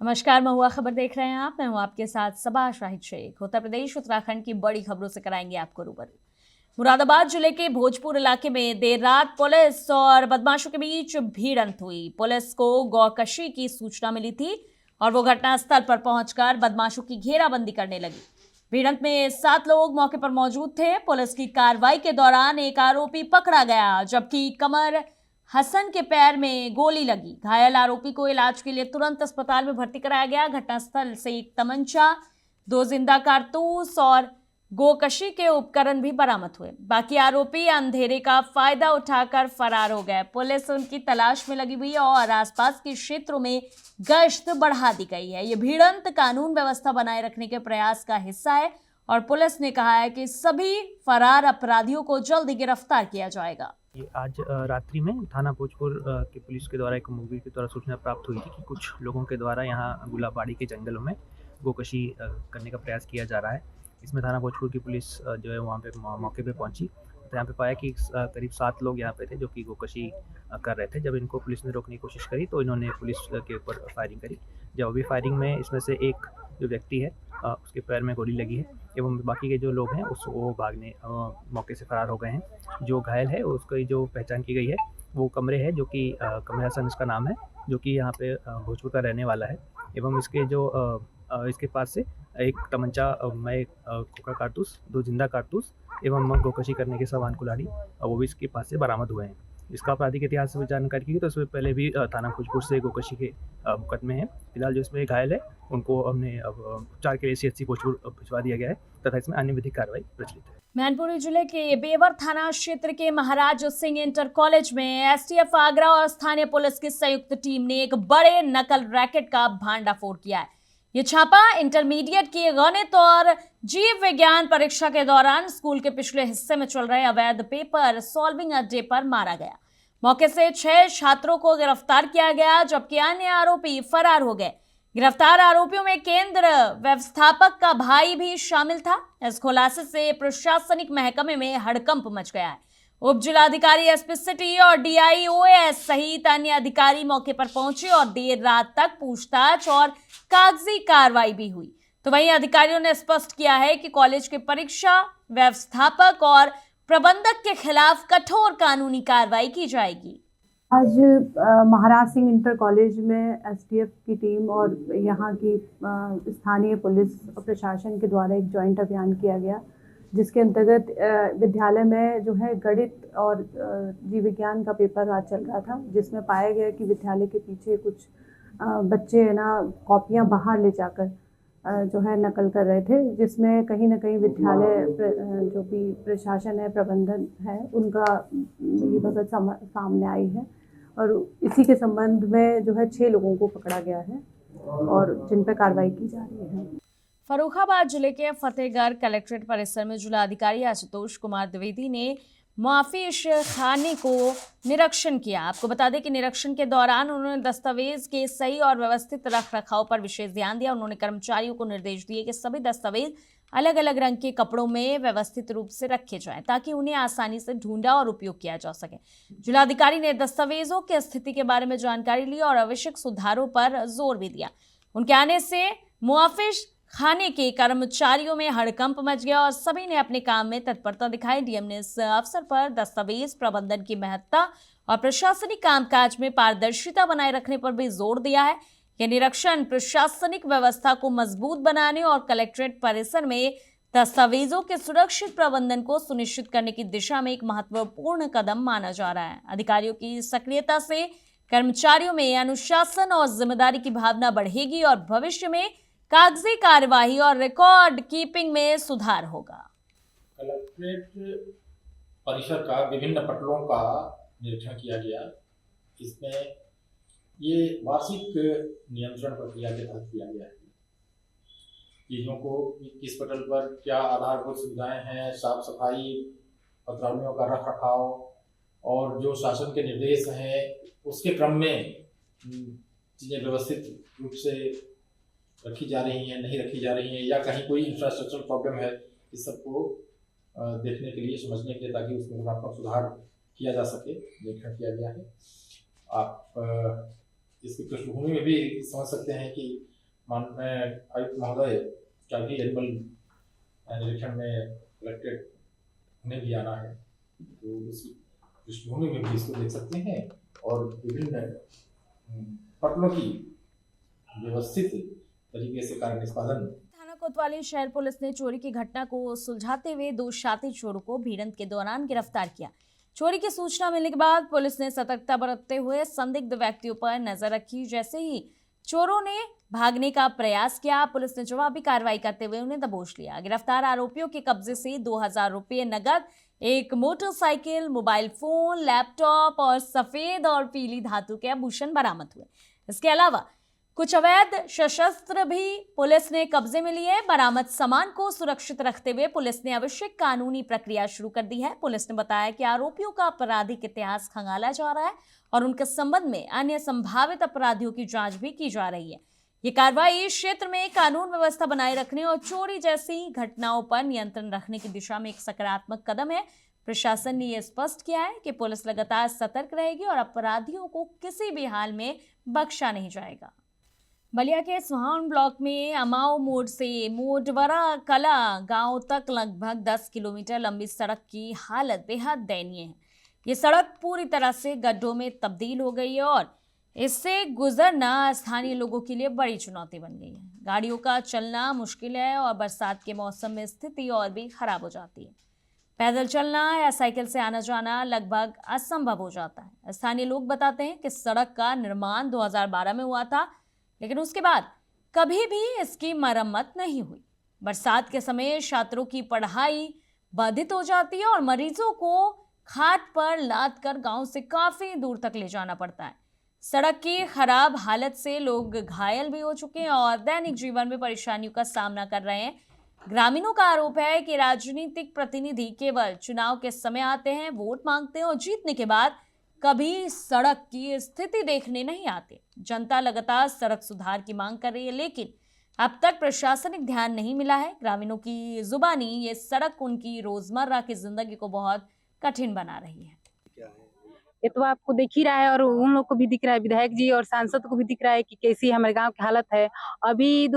नमस्कार, महुआ खबर देख रहे हैं आप। मैं हूं आपके साथ सबा शाहिद शेख। उत्तर प्रदेश उत्तराखंड की बड़ी खबरों से कराएंगे आपको रूबरू। मुरादाबाद जिले के भोजपुर इलाके में देर रात पुलिस और बदमाशों के बीच भिड़ंत हुई। पुलिस को गौकशी की सूचना मिली थी और वो घटनास्थल पर पहुंचकर बदमाशों की घेराबंदी करने लगी। भिड़ंत में 7 लोग मौके पर मौजूद थे। पुलिस की कार्रवाई के दौरान एक आरोपी पकड़ा गया, जबकि कमर हसन के पैर में गोली लगी। घायल आरोपी को इलाज के लिए तुरंत अस्पताल में भर्ती कराया गया। घटनास्थल से एक तमंचा, 2 जिंदा कारतूस और गोकशी के उपकरण भी बरामद हुए। बाकी आरोपी अंधेरे का फायदा उठाकर फरार हो गए। पुलिस उनकी तलाश में लगी हुई है और आसपास के क्षेत्रों में गश्त बढ़ा दी गई है। ये भिड़ंत कानून व्यवस्था बनाए रखने के प्रयास का हिस्सा है और पुलिस ने कहा है कि सभी फरार अपराधियों को जल्द ही गिरफ्तार किया जाएगा। ये आज रात्रि में थाना भोजपुर की पुलिस के द्वारा एक मूवी के द्वारा सूचना प्राप्त हुई थी कि कुछ लोगों के द्वारा यहाँ गुलाबाड़ी के जंगलों में गोकशी करने का प्रयास किया जा रहा है। इसमें थाना भोजपुर की पुलिस जो है वहाँ पे मौके पे पहुँची, तो यहाँ पे पाया कि करीब 7 लोग यहाँ पे थे जो कि गोकशी कर रहे थे। जब इनको पुलिस ने रोकने की कोशिश करी तो इन्होंने पुलिस के ऊपर फायरिंग करी। जब अभी फायरिंग में इसमें से एक जो व्यक्ति है उसके पैर में गोली लगी है एवं बाकी के जो लोग हैं वो भागने मौके से फरार हो गए हैं। जो घायल है उसकी जो पहचान की गई है वो कमरे है, जो कि कमरे हसन इसका नाम है, जो कि यहाँ पे भोजपुर का रहने वाला है। एवं इसके जो इसके पास से एक तमंचा में खोखा कारतूस, 2 जिंदा कारतूस एवं गोकशी करने के सामान कुल्हाड़ी वो भी इसके पास से बरामद हुए हैं। इसका आपराधिक इतिहास से जानकारी की तो इसमें पहले भी थाना भोजपुर से गोकशी के मुकदमे हैं। फिलहाल जो इसमें घायल है उनको हमने अब उपचार के लिए सीएचसी भोजपुर भिजवा दिया गया है तथा इसमें अन्य विधिक कार्रवाई प्रचलित है। मैनपुरी जिले के बेवर थाना क्षेत्र के महाराज सिंह इंटर कॉलेज में एसटीएफ आगरा और स्थानीय पुलिस की संयुक्त टीम ने एक बड़े नकल रैकेट का भांडाफोड़ किया है। ये छापा इंटरमीडिएट की गणित और जीव विज्ञान परीक्षा के दौरान स्कूल के पिछले हिस्से में चल रहे अवैध पेपर सॉल्विंग अड्डे पर मारा गया। मौके से 6 छात्रों को गिरफ्तार किया गया, जबकि अन्य आरोपी फरार हो गए। गिरफ्तार आरोपियों में केंद्र व्यवस्थापक का भाई भी शामिल था। इस खुलासे से प्रशासनिक महकमे में हड़कंप मच गया है। उप जिलाधिकारी एसपी सिटी और डीआईओएस सहित अन्य अधिकारी मौके पर पहुंचे और देर रात तक पूछताछ और कागजी कार्रवाई भी हुई। तो वहीं अधिकारियों ने स्पष्ट किया है कि कॉलेज के परीक्षा व्यवस्थापक और प्रबंधक के खिलाफ कठोर कानूनी कार्रवाई की जाएगी। आज महाराज सिंह इंटर कॉलेज में एसटीएफ की टीम और यहाँ की स्थानीय पुलिस और प्रशासन के द्वारा एक जॉइंट अभियान किया गया, जिसके अंतर्गत विद्यालय में जो है गणित और जीव विज्ञान का पेपर आज चल रहा था, जिसमें पाया गया कि विद्यालय के पीछे कुछ बच्चे है ना कॉपियाँ बाहर ले जाकर जो है नकल कर रहे थे, जिसमें कहीं ना कहीं विद्यालय जो भी प्रशासन है, प्रबंधन है, उनका ये भगत सामने आई है और इसी के संबंध में जो है 6 लोगों को पकड़ा गया है और जिन पर कार्रवाई की जा रही है। फर्रुखाबाद जिले के फतेहगढ़ कलेक्ट्रेट परिसर में जिलाधिकारी आशुतोष कुमार द्विवेदी ने मुआफिश खाने को निरीक्षण किया। आपको बता दें कि निरीक्षण के दौरान उन्होंने दस्तावेज के सही और व्यवस्थित रख रखाव पर विशेष ध्यान दिया। उन्होंने कर्मचारियों को निर्देश दिए कि सभी दस्तावेज अलग अलग रंग के कपड़ों में व्यवस्थित रूप से रखे जाएं, ताकि उन्हें आसानी से ढूंढा और उपयोग किया जा सके। जिलाधिकारी ने दस्तावेजों की स्थिति के बारे में जानकारी ली और आवश्यक सुधारों पर जोर भी दिया। उनके आने से मुआफिश खाने के कर्मचारियों में हड़कंप मच गया और सभी ने अपने काम में तत्परता दिखाई। डीएम ने इस अवसर पर दस्तावेज प्रबंधन की महत्ता और प्रशासनिक कामकाज में पारदर्शिता बनाए रखने पर भी जोर दिया है। यह निरीक्षण प्रशासनिक व्यवस्था को मजबूत बनाने और कलेक्ट्रेट परिसर में दस्तावेजों के सुरक्षित प्रबंधन को सुनिश्चित करने की दिशा में एक महत्वपूर्ण कदम माना जा रहा है। अधिकारियों की सक्रियता से कर्मचारियों में अनुशासन और जिम्मेदारी की भावना बढ़ेगी और भविष्य में कागजी कार्यवाही और रिकॉर्ड कीपिंग में सुधार होगा। कलेक्ट्रेट परिसर का विभिन्न पटलों का निरीक्षण किया गया। इसमें ये वार्षिक नियंत्रण प्रक्रिया के तहत किया गया है। चीज़ों को किस पटल पर क्या आधारभूत सुविधाएं हैं, साफ सफाई, पत्रावलियों का रख रखाव और जो शासन के निर्देश हैं उसके क्रम में चीज़ें व्यवस्थित रूप से रखी जा रही हैं, नहीं रखी जा रही हैं, या कहीं कोई इंफ्रास्ट्रक्चर प्रॉब्लम है, इस सबको देखने के लिए, समझने के लिए, ताकि उसमें गुणात्मक सुधार किया जा सके, निरीक्षण किया गया है। आप इसकी पृष्ठभूमि में भी समझ सकते हैं कि माननीय आयुक्त महोदय का भी एनिमल निरीक्षण में कलेक्टेड उन्हें भी आना है, तो उस पृष्ठभूमि में भी इसको देख सकते हैं और विभिन्न पटलों की व्यवस्थित तरीके से कार्य निष्पादन। थाना कोतवाली शहर पुलिस ने चोरी की घटना को सुलझाते हुए 2 शातिर चोरों को भिड़ंत के दौरान गिरफ्तार किया। चोरी की सूचना मिलने के बाद पुलिस ने सतर्कता बरतते हुए संदिग्ध व्यक्तियों पर नजर रखी। जैसे ही चोरों ने भागने का प्रयास किया, पुलिस ने जवाबी कार्रवाई करते हुए उन्हें दबोच लिया। गिरफ्तार आरोपियों के कब्जे से 2000 रुपये नगद, एक मोटरसाइकिल, मोबाइल फोन, लैपटॉप और सफेद और पीली धातु के आभूषण बरामद हुए। इसके अलावा कुछ अवैध शस्त्र भी पुलिस ने कब्जे में लिए। बरामद सामान को सुरक्षित रखते हुए पुलिस ने आवश्यक कानूनी प्रक्रिया शुरू कर दी है। पुलिस ने बताया कि आरोपियों का आपराधिक इतिहास खंगाला जा रहा है और उनके संबंध में अन्य संभावित अपराधियों की जांच भी की जा रही है। ये कार्रवाई क्षेत्र में कानून व्यवस्था बनाए रखने और चोरी जैसी घटनाओं पर नियंत्रण रखने की दिशा में एक सकारात्मक कदम है। प्रशासन ने यह स्पष्ट किया है कि पुलिस लगातार सतर्क रहेगी और अपराधियों को किसी भी हाल में बख्शा नहीं जाएगा। बलिया के सुहान ब्लॉक में अमाओ मोड़ से मोटवरा कला गांव तक लगभग 10 किलोमीटर लंबी सड़क की हालत बेहद दयनीय है। ये सड़क पूरी तरह से गड्ढों में तब्दील हो गई है और इससे गुजरना स्थानीय लोगों के लिए बड़ी चुनौती बन गई है। गाड़ियों का चलना मुश्किल है और बरसात के मौसम में स्थिति और भी खराब हो जाती है। पैदल चलना या साइकिल से आना जाना लगभग असंभव हो जाता है। स्थानीय लोग बताते हैं कि सड़क का निर्माण 2012 में हुआ था, लेकिन उसके बाद कभी भी इसकी मरम्मत नहीं हुई। बरसात के समय छात्रों की पढ़ाई बाधित हो जाती है और मरीजों को खाट पर लाद कर गांव से काफी दूर तक ले जाना पड़ता है। सड़क की खराब हालत से लोग घायल भी हो चुके हैं और दैनिक जीवन में परेशानियों का सामना कर रहे हैं। ग्रामीणों का आरोप है कि राजनीतिक प्रतिनिधि केवल चुनाव के समय आते हैं, वोट मांगते हैं और जीतने के बाद कभी सड़क की स्थिति देखने नहीं आते। जनता लगातार सड़क सुधार की मांग कर रही है, लेकिन अब तक प्रशासनिक ध्यान नहीं मिला है। ग्रामीणों की जुबानी ये सड़क उनकी रोजमर्रा की जिंदगी को बहुत कठिन बना रही है। ये तो आपको दिख ही रहा है और उन लोग को भी दिख रहा है, विधायक जी और सांसद को भी दिख रहा है कि कैसी हमारे गांव की हालत है। अभी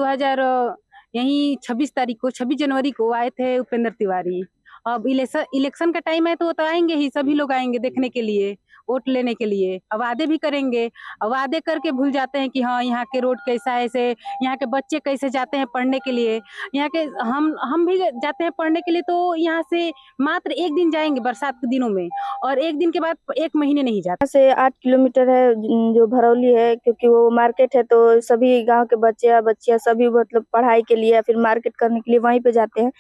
26 जनवरी को आए थे उपेंद्र तिवारी। अब इलेक्शन का टाइम है तो वो तो आएंगे ही, सभी लोग आएंगे देखने के लिए, वोट लेने के लिए। अब वादे भी करेंगे, अब वादे करके भूल जाते हैं कि हाँ यहाँ के रोड कैसा है, ऐसे यहाँ के बच्चे कैसे जाते हैं पढ़ने के लिए। यहाँ के हम भी जाते हैं पढ़ने के लिए, तो यहाँ से मात्र एक दिन जाएंगे बरसात के दिनों में और एक दिन के बाद 1 महीने नहीं जाते। यहाँ से 8 किलोमीटर है जो भरौली है, क्योंकि वो मार्केट है तो सभी गांव के बच्चे या बच्चियां सभी मतलब पढ़ाई के लिए या फिर मार्केट करने के लिए वहीं पे जाते हैं।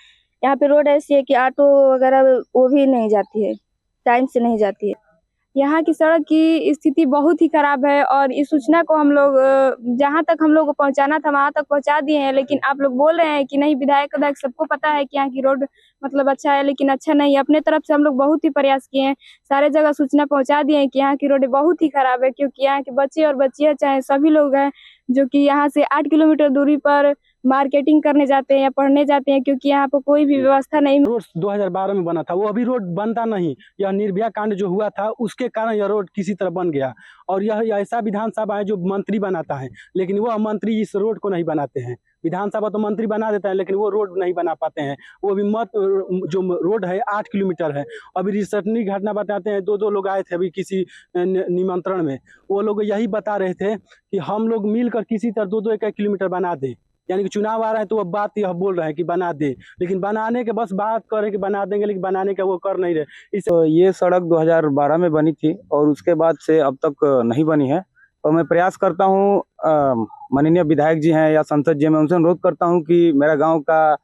यहाँ पे रोड ऐसी है कि ऑटो वगैरह वो भी नहीं जाती है, टाइम से नहीं जाती है। यहाँ की सड़क की स्थिति बहुत ही खराब है और इस सूचना को हम लोग जहाँ तक हम लोग को पहुँचाना था वहाँ तक पहुँचा दिए हैं, लेकिन आप लोग बोल रहे हैं कि नहीं, विधायक सबको पता है कि यहाँ की रोड मतलब अच्छा है, लेकिन अच्छा नहीं है। अपने तरफ से हम लोग बहुत ही प्रयास किए हैं, सारे जगह सूचना पहुँचा दिए हैं कि यहाँ की रोड बहुत ही खराब है, क्योंकि यहाँ के बच्चे और बच्चियाँ चाहे सभी लोग हैं जो कि यहाँ से 8 किलोमीटर दूरी पर मार्केटिंग करने जाते हैं या पढ़ने जाते हैं, क्योंकि यहाँ पर कोई भी व्यवस्था नहीं। रोड 2012 में बना था, वो अभी रोड बनता नहीं। यह निर्भया कांड जो हुआ था उसके कारण यह रोड किसी तरह बन गया और यह ऐसा विधानसभा है जो मंत्री बनाता है, लेकिन वह मंत्री इस रोड को नहीं बनाते हैं। विधानसभा तो मंत्री बना देता है लेकिन वो रोड नहीं बना पाते हैं। वो भी जो रोड है 8 किलोमीटर है। अभी रिसेंटली घटना बताते हैं, 2 लोग आए थे अभी किसी निमंत्रण में, वो लोग यही बता रहे थे कि हम लोग मिलकर किसी तरह 2-2 1-1 किलोमीटर बना दें। यानी कि चुनाव आ रहा है तो अब बात यह बोल रहे हैं कि बना दे, लेकिन बनाने के बस बात कर रहे कि बना देंगे, लेकिन बनाने का वो कर नहीं रहे। तो ये सड़क 2012 में बनी थी और उसके बाद से अब तक नहीं बनी है। और मैं प्रयास करता हूँ, माननीय विधायक जी हैं या सांसद जी, मैं उनसे अनुरोध करता हूँ कि मेरा गांव का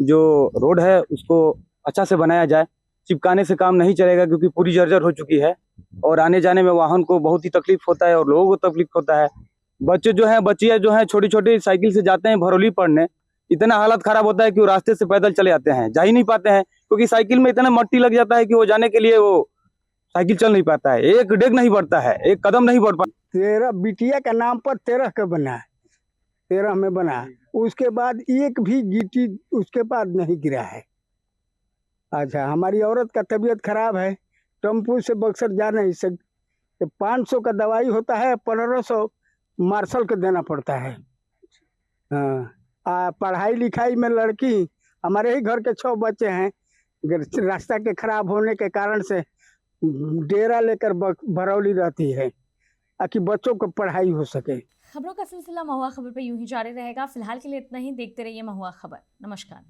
जो रोड है उसको अच्छा से बनाया जाए। चिपकाने से काम नहीं चलेगा क्योंकि पूरी जर्जर हो चुकी है और आने जाने में वाहन को बहुत ही तकलीफ होता है और लोगों को तकलीफ होता है। बच्चे जो हैं, बच्चियां जो हैं, छोटी छोटी साइकिल से जाते हैं भरौली पढ़ने, इतना हालत खराब होता है कि वो रास्ते से पैदल चले जाते हैं, जा ही नहीं पाते हैं क्योंकि साइकिल में इतना मट्टी लग जाता है कि वो जाने के लिए वो साइकिल चल नहीं पाता है, एक डेग नहीं बढ़ता है, एक कदम नहीं बढ़ पाता। 13 बिटिया के नाम पर 13 का बना है, 13 में बना है। उसके बाद एक भी गिट्टी उसके बाद नहीं गिरा है। अच्छा, हमारी औरत का तबीयत खराब है, टेम्पू से बक्सर जा नहीं सकते, 500 का दवाई होता है, 1500 मार्शल को देना पड़ता है। हाँ पढ़ाई लिखाई में लड़की, हमारे ही घर के 6 बच्चे हैं, रास्ता के खराब होने के कारण से डेरा लेकर भरौली रहती है ताकि बच्चों को पढ़ाई हो सके। खबरों का सिलसिला महुआ खबर पर यूं ही जारी रहेगा। फिलहाल के लिए इतना ही। देखते रहिए महुआ खबर। नमस्कार।